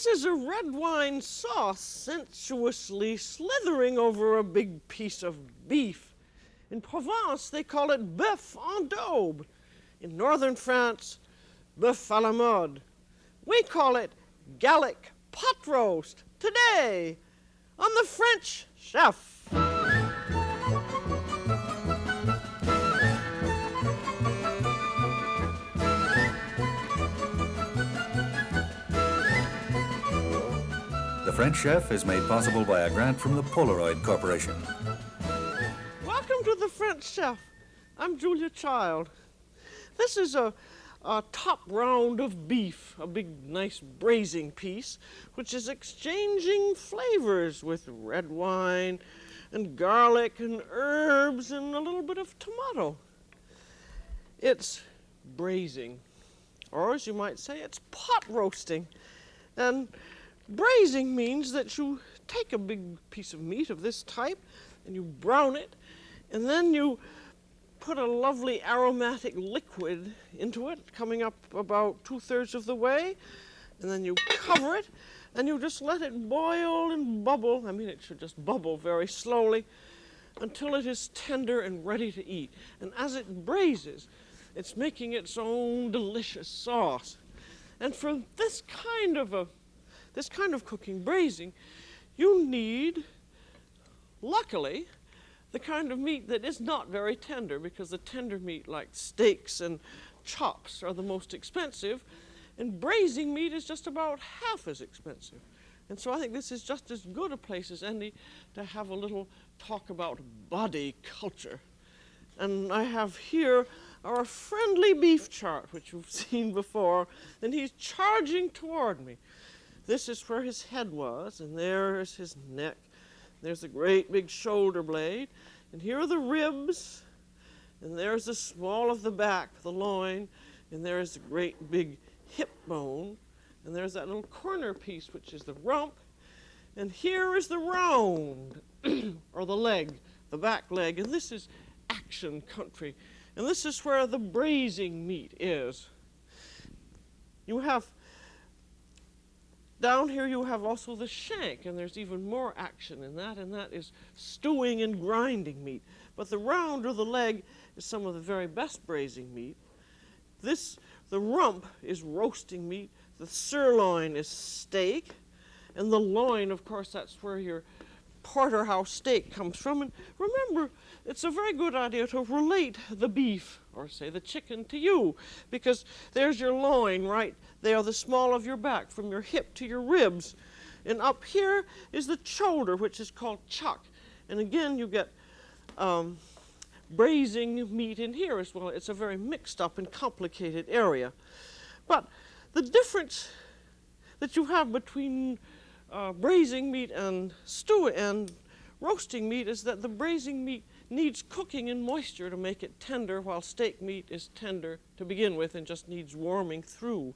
This is a red wine sauce sensuously slithering over a big piece of beef. In Provence, they call it bœuf en daube. In northern France, bœuf à la mode. We call it Gallic pot roast today on the French Chef. The French Chef is made possible by a grant from the Polaroid Corporation. Welcome to the French Chef. I'm Julia Child. This is a top round of beef, a big, nice braising piece, which is exchanging flavors with red wine and garlic and herbs and a little bit of tomato. It's braising, or as you might say, it's pot roasting. And braising means that you take a big piece of meat of this type and you brown it, and then you put a lovely aromatic liquid into it, coming up about 2/3 of the way, and then you cover it and you just let it boil and bubble. I mean, it should just bubble very slowly until it is tender and ready to eat. And as it braises, it's making its own delicious sauce. And for this kind of cooking, braising, you need, luckily, the kind of meat that is not very tender, because the tender meat like steaks and chops are the most expensive, and braising meat is just about half as expensive. And so I think this is just as good a place as any to have a little talk about body culture. And I have here our friendly beef chart, which you've seen before, and he's charging toward me. This is where his head was, and there is his neck. There's a great big shoulder blade, and here are the ribs, and there's the small of the back, the loin, and there's the great big hip bone, and there's that little corner piece, which is the rump, and here is the round, or the leg, the back leg, and this is action country, and this is where the braising meat is. You have down here you have also the shank, and there's even more action in that, and that is stewing and grinding meat. But the round or the leg is some of the very best braising meat. The rump is roasting meat, the sirloin is steak, and the loin, of course, that's where your porterhouse steak comes from. And remember, it's a very good idea to relate the beef, or say the chicken, to you, because there's your loin right there, the small of your back, from your hip to your ribs. And up here is the shoulder, which is called chuck. And again, you get braising meat in here as well. It's a very mixed up and complicated area. But the difference that you have between braising meat and roasting meat is that the braising meat needs cooking and moisture to make it tender, while steak meat is tender to begin with and just needs warming through.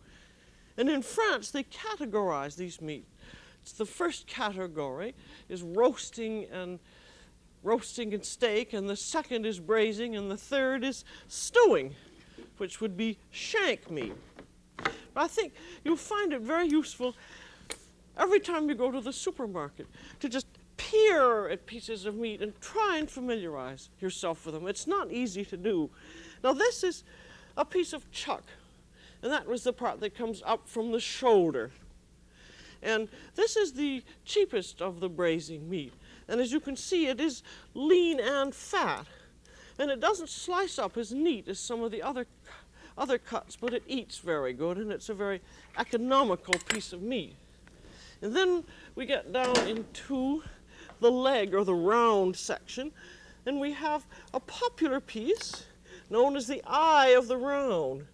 And in France, they categorize these meat. It's the first category is roasting and steak, and the second is braising, and the third is stewing, which would be shank meat. But I think you'll find it very useful every time you go to the supermarket to just peer at pieces of meat and try and familiarize yourself with them. It's not easy to do. Now this is a piece of chuck, and that was the part that comes up from the shoulder. And this is the cheapest of the braising meat. And as you can see, it is lean and fat. And it doesn't slice up as neat as some of the other cuts, but it eats very good, and it's a very economical piece of meat. And then we get down into the leg, or the round section, and we have a popular piece known as the eye of the round.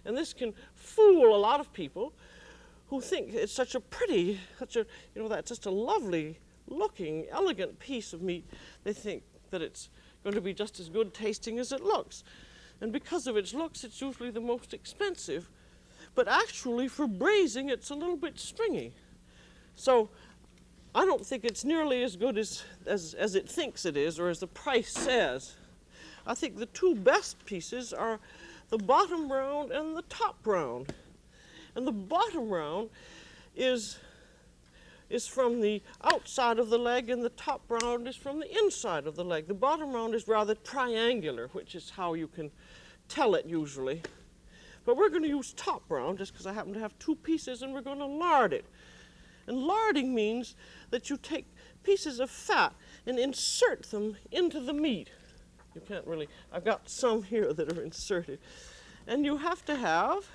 And this can fool a lot of people who think it's such a pretty, that's just a lovely looking, elegant piece of meat. They think that it's going to be just as good tasting as it looks. And because of its looks, it's usually the most expensive. But actually, for braising, it's a little bit stringy. So I don't think it's nearly as good as it thinks it is, or as the price says. I think the two best pieces are the bottom round and the top round. And the bottom round is is from the outside of the leg and the top round is from the inside of the leg. The bottom round is rather triangular, which is how you can tell it usually. But we're going to use top round just because I happen to have two pieces, and we're going to lard it. And larding means that you take pieces of fat and insert them into the meat. You can't really, I've got some here that are inserted. And you have to have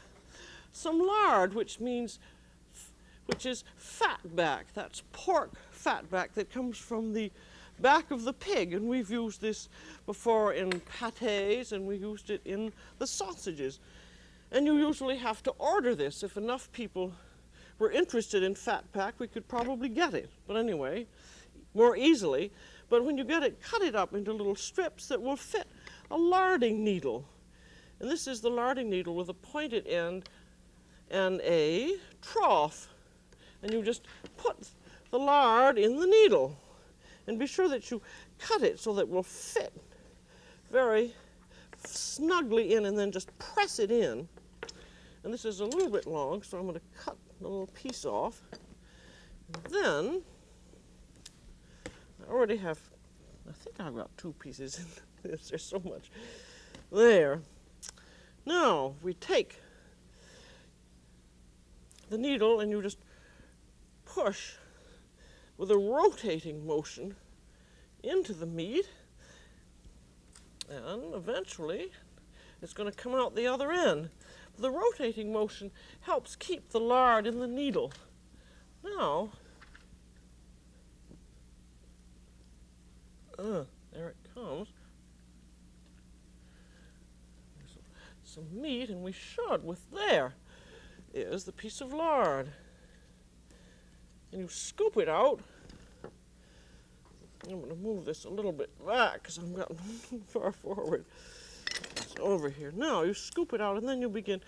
some lard, which is fat back. That's pork fat back that comes from the back of the pig. And we've used this before in pâtés, and we used it in the sausages. And you usually have to order this. If enough people were interested in fat pack, we could probably get it. But anyway, more easily. But when you get it, cut it up into little strips that will fit a larding needle. And this is the larding needle with a pointed end and a trough. And you just put the lard in the needle. And be sure that you cut it so that it will fit very snugly in, and then just press it in. And this is a little bit long, so I'm going to cut a little piece off. And then, I already have, I think I've got two pieces in this. There's so much there. Now, we take the needle and you just push with a rotating motion into the meat, and eventually it's going to come out the other end. The rotating motion helps keep the lard in the needle. Now, there it comes. There's some meat, and we should, there is the piece of lard. And you scoop it out. I'm going to move this a little bit back because I'm gotten far forward. It's over here. Now you scoop it out, and then you begin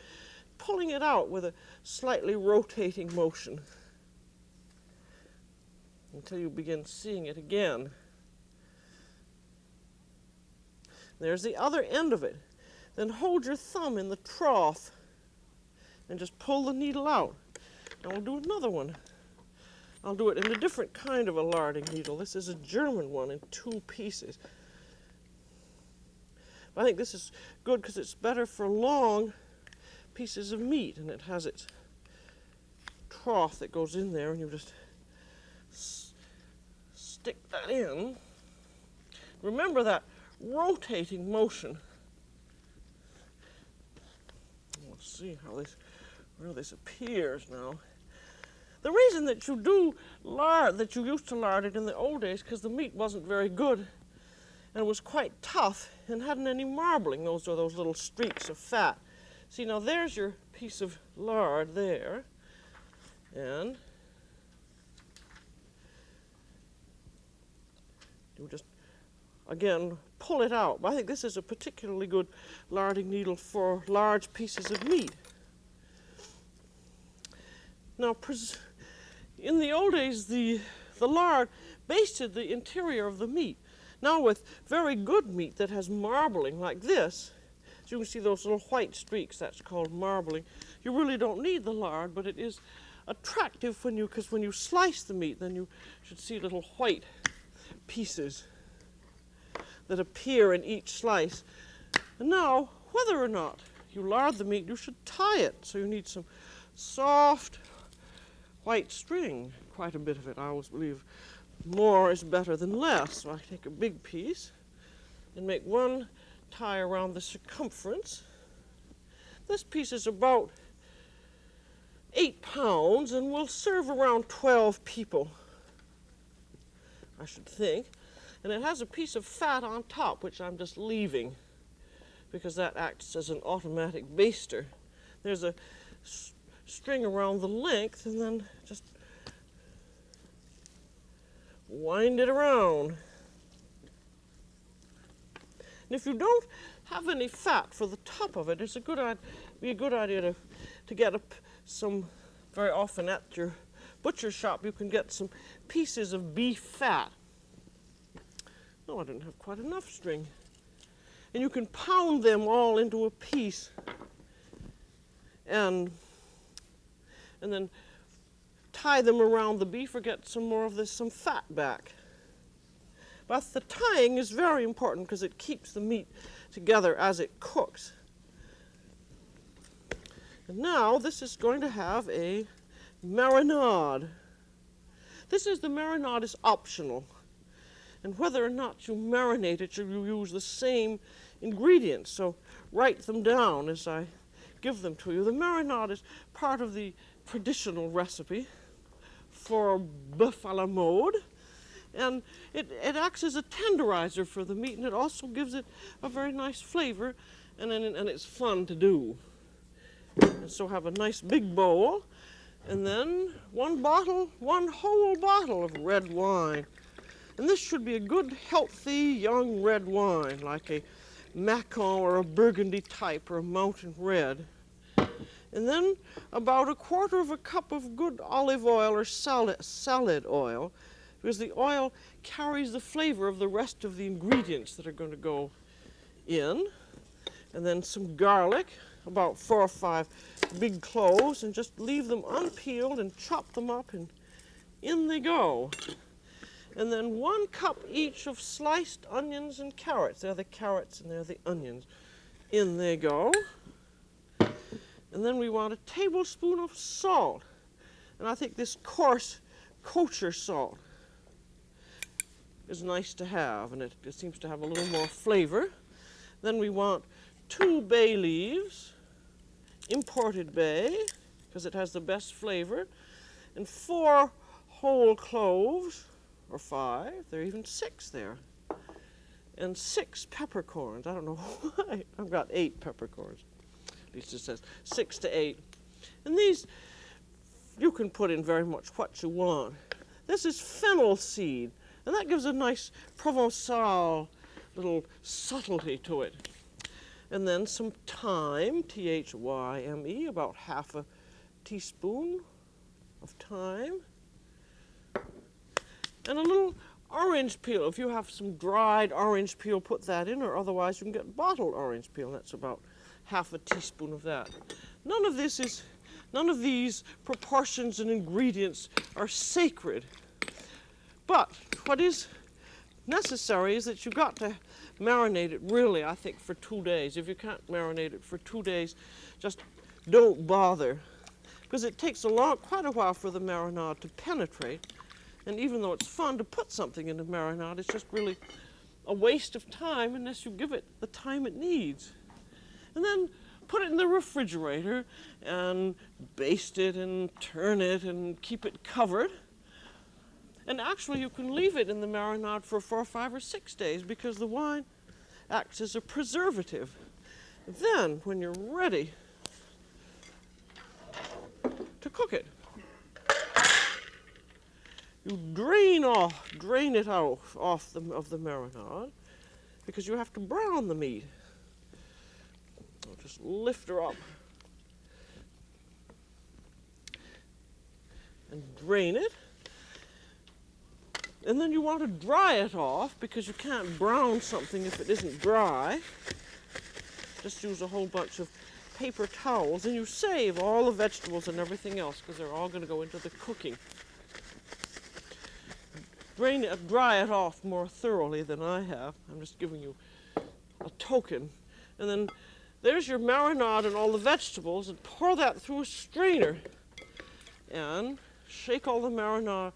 pulling it out with a slightly rotating motion until you begin seeing it again. There's the other end of it. Then hold your thumb in the trough and just pull the needle out. And we'll do another one. I'll do it in a different kind of a larding needle. This is a German one in two pieces. I think this is good because it's better for long pieces of meat, and it has its trough that goes in there, and you just stick that in. Remember that rotating motion. Let's see how where this appears now. The reason that you do lard, that you used to lard it in the old days, because the meat wasn't very good, and it was quite tough and hadn't any marbling. Those are those little streaks of fat. See, now there's your piece of lard there, and you just, again, pull it out. I think this is a particularly good larding needle for large pieces of meat. Now, in the old days, the lard basted the interior of the meat. Now, with very good meat that has marbling like this, as you can see those little white streaks, that's called marbling. You really don't need the lard, but it is attractive because when you slice the meat, then you should see little white pieces that appear in each slice. And now, whether or not you lard the meat, you should tie it. So you need some soft white string, quite a bit of it. I always believe more is better than less. So I take a big piece and make one tie around the circumference. This piece is about 8 pounds and will serve around 12 people, I should think. And it has a piece of fat on top, which I'm just leaving because that acts as an automatic baster. There's a string around the length, and then just wind it around. And if you don't have any fat for the top of it, it's be a good idea to get some, very often at your butcher shop, you can get some pieces of beef fat. No, I didn't have quite enough string. And you can pound them all into a piece and then tie them around the beef or get some more of this, some fat back. But the tying is very important because it keeps the meat together as it cooks. And now this is going to have a marinade. The marinade is optional. And whether or not you marinate it, you use the same ingredients. So write them down as I give them to you. The marinade is part of the traditional recipe for boeuf à la mode. And it acts as a tenderizer for the meat, and it also gives it a very nice flavor, and it's fun to do. And so have a nice big bowl, and then one whole bottle of red wine. And this should be a good, healthy, young red wine, like a Macon or a Burgundy type or a Mountain Red. And then about 1/4 cup of good olive oil or salad oil, because the oil carries the flavor of the rest of the ingredients that are going to go in. And then some garlic, about 4 or 5 big cloves, and just leave them unpeeled and chop them up, and in they go. And then 1 cup each of sliced onions and carrots. They're the carrots and they're the onions. In they go. And then we want a tablespoon of salt. And I think this coarse kosher salt is nice to have, and it seems to have a little more flavor. Then we want 2 bay leaves, imported bay, because it has the best flavor, and 4 whole cloves, or 5, there are even 6 there, and 6 peppercorns. I don't know why. I've got 8 peppercorns. At least it says 6 to 8. And these, you can put in very much what you want. This is fennel seed, and that gives a nice Provençal little subtlety to it. And then some thyme, T-H-Y-M-E, about 1/2 teaspoon of thyme. And a little orange peel. If you have some dried orange peel, put that in, or otherwise you can get bottled orange peel. That's about 1/2 teaspoon of that. None of these proportions and ingredients are sacred. But what is necessary is that you've got to marinate it really, I think, for 2 days. If you can't marinate it for 2 days, just don't bother. Because it takes quite a while for the marinade to penetrate. And even though it's fun to put something in the marinade, it's just really a waste of time unless you give it the time it needs. And then put it in the refrigerator and baste it and turn it and keep it covered. And actually you can leave it in the marinade for 4, 5, or 6 days because the wine acts as a preservative. Then, when you're ready to cook it, you drain it out of the marinade, because you have to brown the meat. I'll just lift her up and drain it. And then you want to dry it off, because you can't brown something if it isn't dry. Just use a whole bunch of paper towels, and you save all the vegetables and everything else, because they're all going to go into the cooking. Dry it off more thoroughly than I have. I'm just giving you a token. And then there's your marinade and all the vegetables, and pour that through a strainer. And shake all the marinade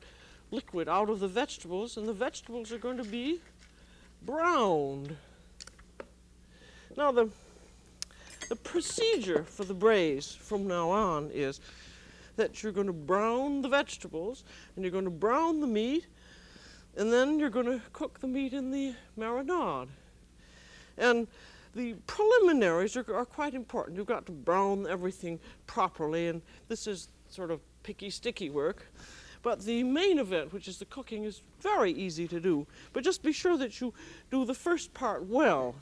liquid out of the vegetables, and the vegetables are going to be browned. Now the procedure for the braise from now on is that you're going to brown the vegetables, and you're going to brown the meat, and then you're going to cook the meat in the marinade. And the preliminaries are quite important. You've got to brown everything properly, and this is sort of picky, sticky work. But the main event, which is the cooking, is very easy to do. But just be sure that you do the first part well.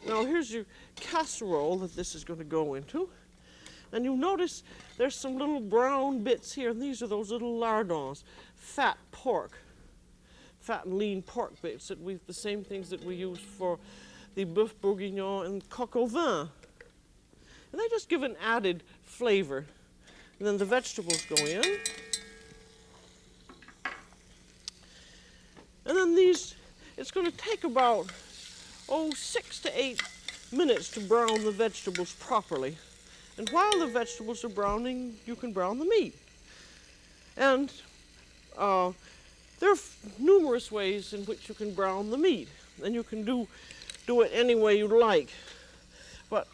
Now here's your casserole that this is going to go into. And you'll notice there's some little brown bits here, and these are those little lardons, fat and lean pork bits, the same things that we use for the boeuf bourguignon and coq au vin. And they just give an added flavor. And then the vegetables go in. And then these, it's going to take about, 6 to 8 minutes to brown the vegetables properly. And while the vegetables are browning, you can brown the meat. And there are numerous ways in which you can brown the meat. And you can do it any way you like. But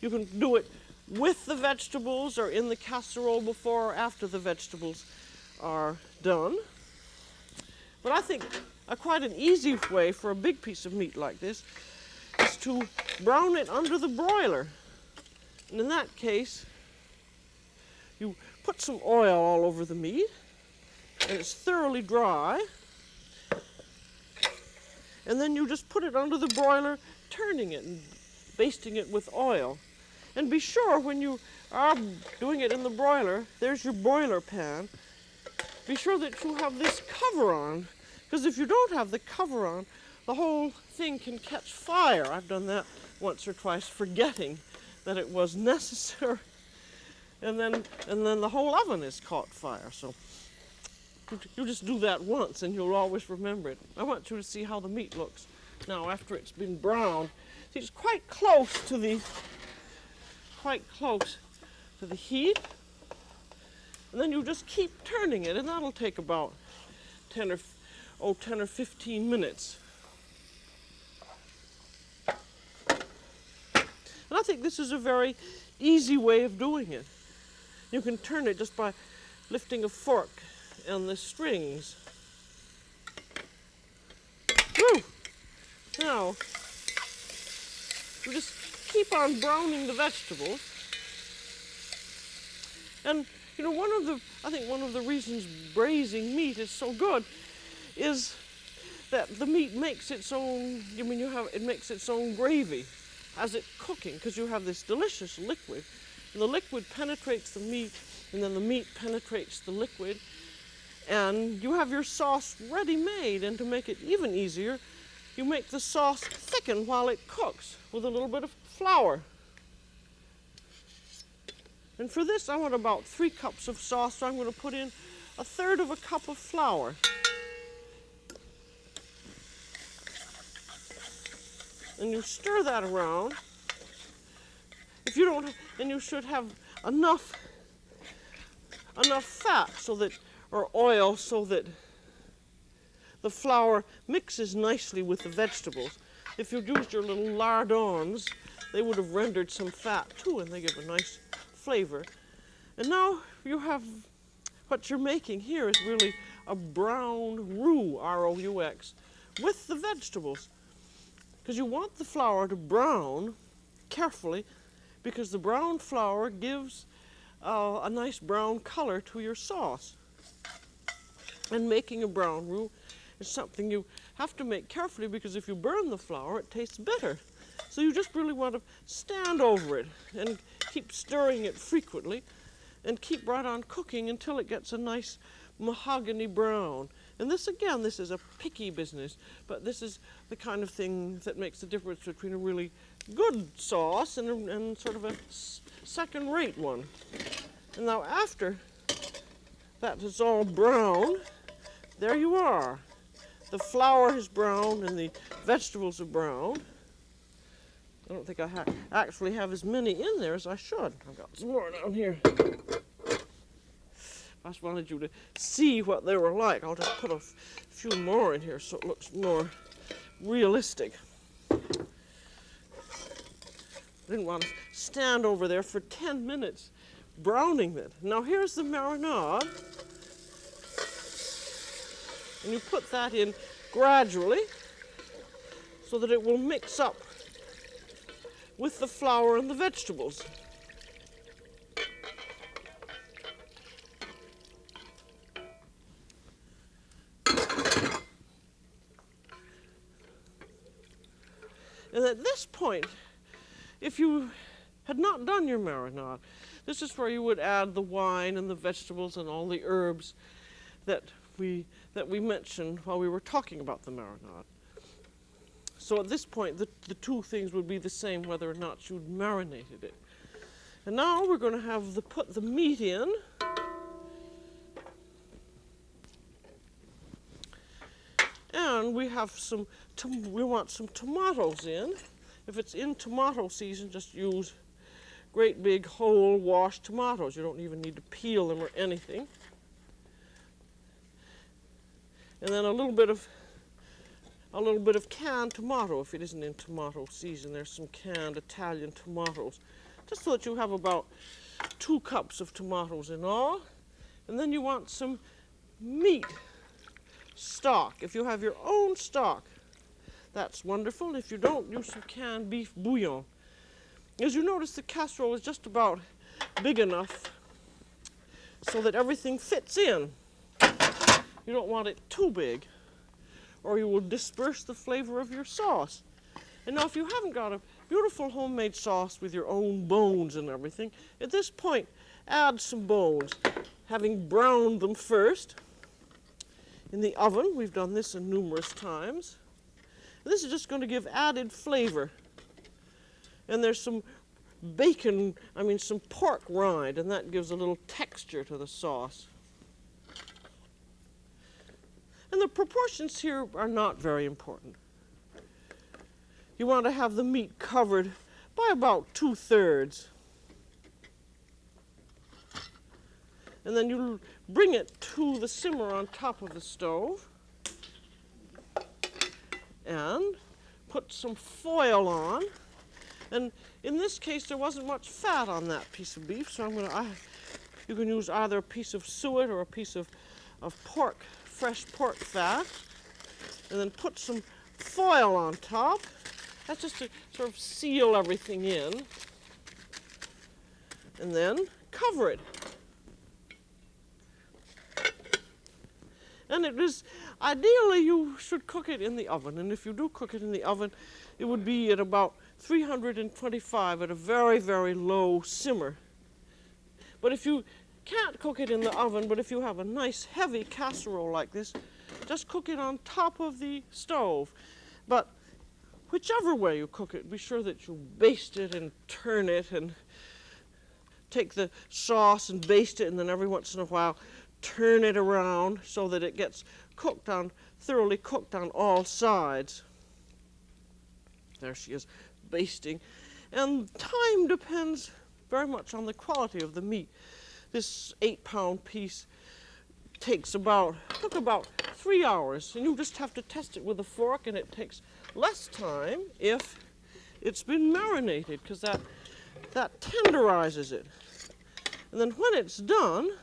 you can do it with the vegetables or in the casserole before or after the vegetables are done. But I think quite an easy way for a big piece of meat like this is to brown it under the broiler. And in that case, you put some oil all over the meat, and it's thoroughly dry. And then you just put it under the broiler, turning it and basting it with oil. And be sure when you are doing it in the broiler, there's your broiler pan, be sure that you have this cover on, because if you don't have the cover on, the whole thing can catch fire. I've done that once or twice, forgetting that it was necessary. And then the whole oven is caught fire. So you just do that once and you'll always remember it. I want you to see how the meat looks now after it's been browned. See, it's quite close to the heat. And then you just keep turning it, and that'll take about 10 or 15 minutes. And I think this is a very easy way of doing it. You can turn it just by lifting a fork and the strings. Woo! Now, you just keep on browning the vegetables. And you know, I think one of the reasons braising meat is so good is that the meat makes its own, it makes its own gravy as it's cooking, because you have this delicious liquid. And the liquid penetrates the meat, and then the meat penetrates the liquid, and you have your sauce ready made. And to make it even easier, you make the sauce thicken while it cooks with a little bit of flour. And for this, I want about 3 cups of sauce, so I'm going to put in 1/3 cup of flour. And you stir that around. If you don't, then you should have enough fat or oil so that the flour mixes nicely with the vegetables. If you'd used your little lardons, they would have rendered some fat too, and they give a nice flavor. And now you have, what you're making here is really a brown roux, R-O-U-X, with the vegetables. Because you want the flour to brown carefully, because the brown flour gives a nice brown color to your sauce. And making a brown roux is something you have to make carefully, because if you burn the flour, it tastes bitter. So you just really want to stand over it and keep stirring it frequently and keep right on cooking until it gets a nice mahogany brown. And this, again, this is a picky business, but this is the kind of thing that makes the difference between a really good sauce and sort of a second-rate one. And now after that is all brown, there you are. The flour is browned and the vegetables are browned. I don't think I actually have as many in there as I should. I've got some more down here. I just wanted you to see what they were like. I'll just put a few more in here so it looks more realistic. I didn't want to stand over there for 10 minutes browning it. Now here's the marinade. And you put that in gradually so that it will mix up with the flour and the vegetables. And at this point, if you had not done your marinade, this is where you would add the wine and the vegetables and all the herbs that we mentioned while we were talking about the marinade. So at this point, the two things would be the same whether or not you'd marinated it. And now we're going to have put the meat in. And we have we want some tomatoes in. If it's in tomato season, just use great big whole washed tomatoes. You don't even need to peel them or anything. And then a little bit of canned tomato if it isn't in tomato season. There's some canned Italian tomatoes. Just so that you have about 2 cups of tomatoes in all. And then you want some meat stock. If you have your own stock, that's wonderful. If you don't, use some canned beef bouillon. As you notice, the casserole is just about big enough so that everything fits in. You don't want it too big, or you will disperse the flavor of your sauce. And now if you haven't got a beautiful homemade sauce with your own bones and everything, at this point, add some bones. Having browned them first in the oven, we've done this numerous times. This is just going to give added flavor. And there's some some pork rind, and that gives a little texture to the sauce. And the proportions here are not very important. You want to have the meat covered by about 2/3. And then you bring it to the simmer on top of the stove and put some foil on. And in this case, there wasn't much fat on that piece of beef, so you can use either a piece of suet or a piece of pork, fresh pork fat, and then put some foil on top. That's just to sort of seal everything in. And then cover it. And ideally you should cook it in the oven. And if you do cook it in the oven, it would be at about 325 at a very, very low simmer. But if you can't cook it in the oven, but if you have a nice heavy casserole like this, just cook it on top of the stove. But whichever way you cook it, be sure that you baste it and turn it and take the sauce and baste it, and then every once in a while turn it around so that it gets thoroughly cooked on all sides. There she is, basting. And time depends very much on the quality of the meat. This 8-pound piece took about 3 hours, and you just have to test it with a fork, and it takes less time if it's been marinated, because that tenderizes it. And then when it's done,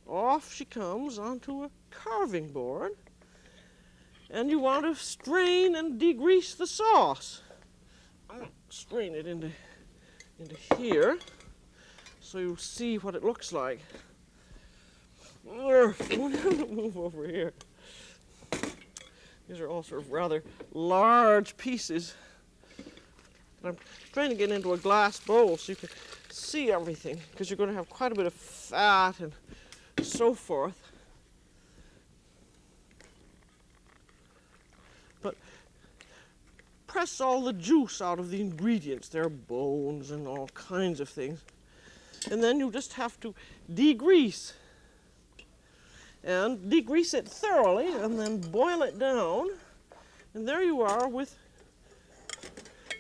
off she comes onto a carving board, and you want to strain and degrease the sauce. I'm going to strain it into here so you see what it looks like. Move over here. These are all sort of rather large pieces. I'm straining it into a glass bowl so you can see everything, because you're going to have quite a bit of fat and so forth. But press all the juice out of the ingredients. There are bones and all kinds of things. And then you just have to degrease. And degrease it thoroughly, and then boil it down. And there you are with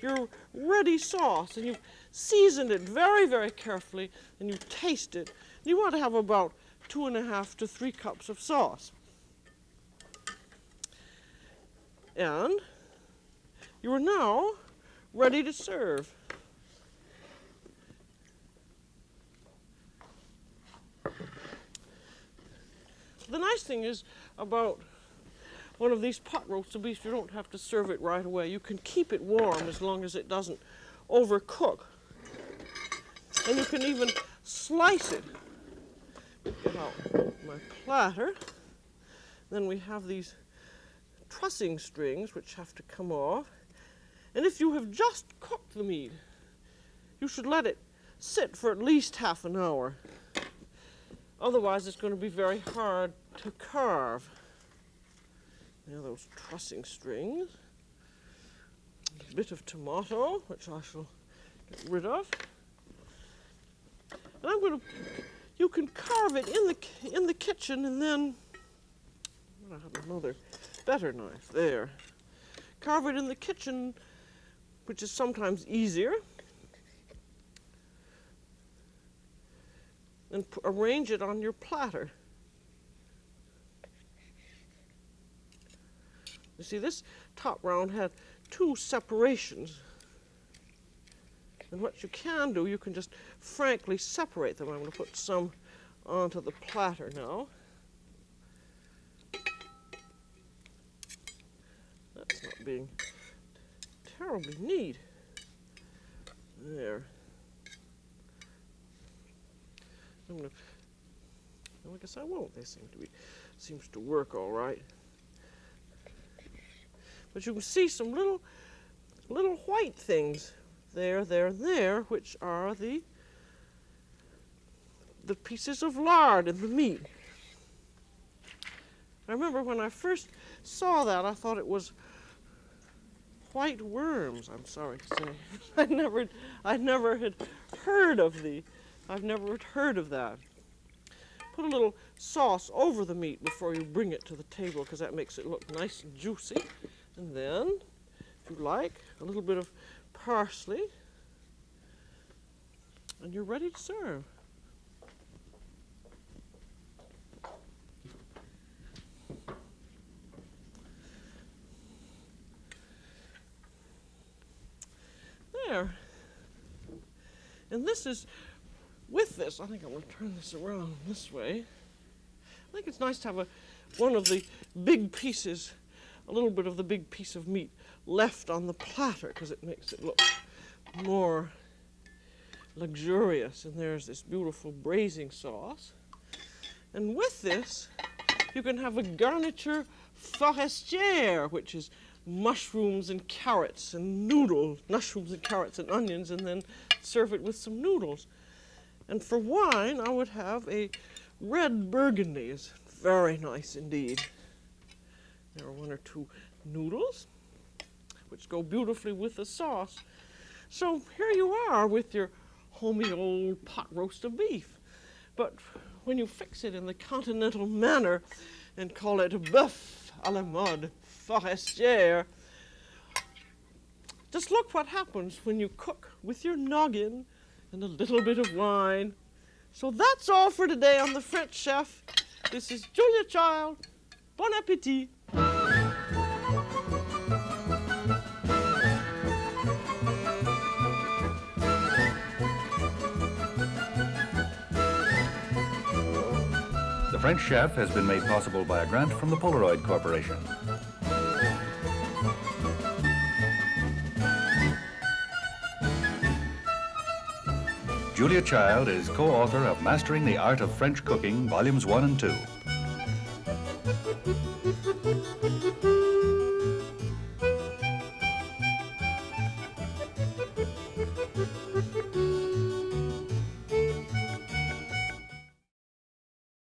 your ready sauce. And you've seasoned it very, very carefully, and you taste it. You want to have about 2.5 to 3 cups of sauce. And you are now ready to serve. The nice thing is about one of these pot roasts of beef, you don't have to serve it right away. You can keep it warm as long as it doesn't overcook. And you can even slice it. Get out my platter. Then we have these trussing strings which have to come off. And if you have just cooked the meat, you should let it sit for at least half an hour. Otherwise, it's going to be very hard to carve. Now those trussing strings. A bit of tomato, which I shall get rid of. you can carve it in the kitchen, and then I have another better knife there. Carve it in the kitchen, which is sometimes easier, and arrange it on your platter. You see, this top round had 2 separations. And what you can do, you can just frankly separate them. I'm going to put some onto the platter now. That's not being terribly neat. There. Well, I guess I won't. They seems to work all right. But you can see some little white things there, which are the pieces of lard in the meat. I remember when I first saw that, I thought it was white worms, I'm sorry to say. I never had heard of I've never heard of that. Put a little sauce over the meat before you bring it to the table, because that makes it look nice and juicy. And then, if you like, a little bit of parsley, and you're ready to serve. There. And this is, with this, I think I'm going to turn this around this way. I think it's nice to have one of the big pieces, a little bit of the big piece of meat left on the platter, because it makes it look more luxurious. And there's this beautiful braising sauce. And with this, you can have a garniture forestière, which is mushrooms and carrots and noodles, mushrooms and carrots and onions, and then serve it with some noodles. And for wine, I would have a red burgundy. It's very nice indeed. There are 1 or 2 noodles, which go beautifully with the sauce. So here you are with your homey old pot roast of beef. But when you fix it in the continental manner and call it bœuf à la mode forestière, just look what happens when you cook with your noggin and a little bit of wine. So that's all for today on The French Chef. This is Julia Child. Bon appétit. The French Chef has been made possible by a grant from the Polaroid Corporation. Julia Child is co-author of Mastering the Art of French Cooking, Volumes 1 and 2.